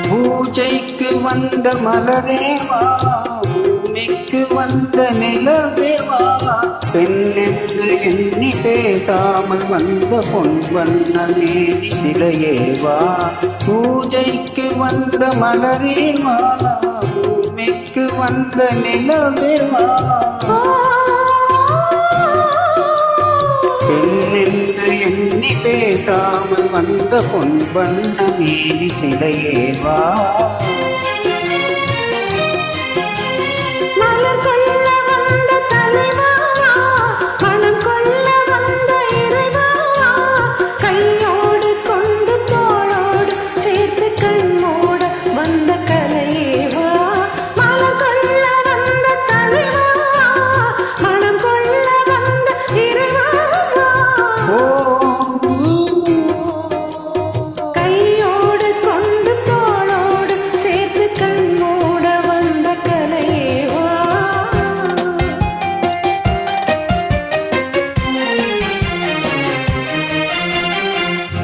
பூஜைக்கு வந்த மலரேவா, பூமிக்கு வந்த நிலவேவா, பெண் என்று எண்ணி பேசாமல் வந்த பொன் வண்ண மேனி சிலையேவா. பூஜைக்கு வந்த மலரேவா, பூமிக்கு வந்த நிலவேவா, பெண் என்று எண்ணி பேசாமல் வந்த பொன் வண்ண மேனி சிலையேவா.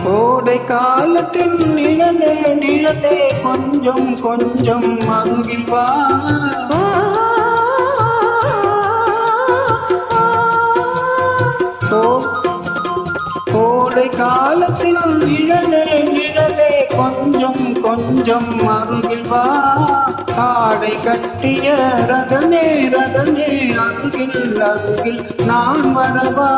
கோடை காலத்தின் நிழலே நிழலே கொஞ்சம் கொஞ்சம் அருகில் வா. கோடை காலத்தின் நிழலே நிழலே கொஞ்சம் கொஞ்சம் அருகில் வா. ஆடை கட்டிய ரதமே ரதமே அருகில் அருகில் நான் வரவா.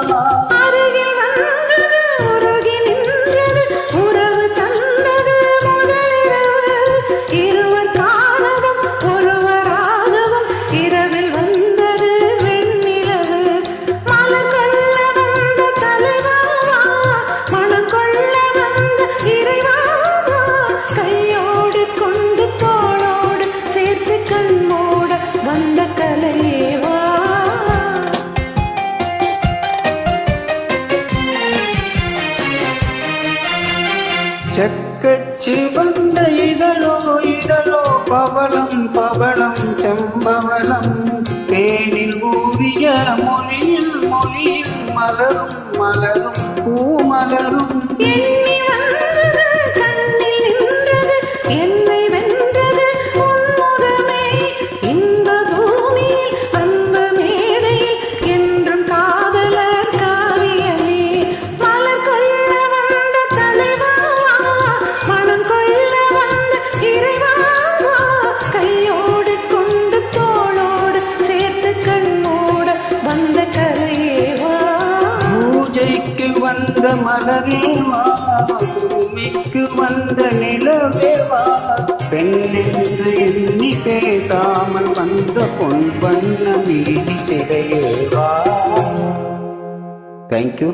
செக்கச்சி வந்த இதழோ இதழோ பவளம் பவளம் செம்பவளம் தேனில் ஊறிய மொழியில் மொழியில் மலரும் மலரும் பூமலரும். பூஜைக்கு வந்த மலரேவா, பூமிக்கு வந்த நிலவேவா, பெண் என்று எண்ணி பேசாமல் வந்த பொன் வண்ண மேனி சிலையேவா. தேங்க்யூ.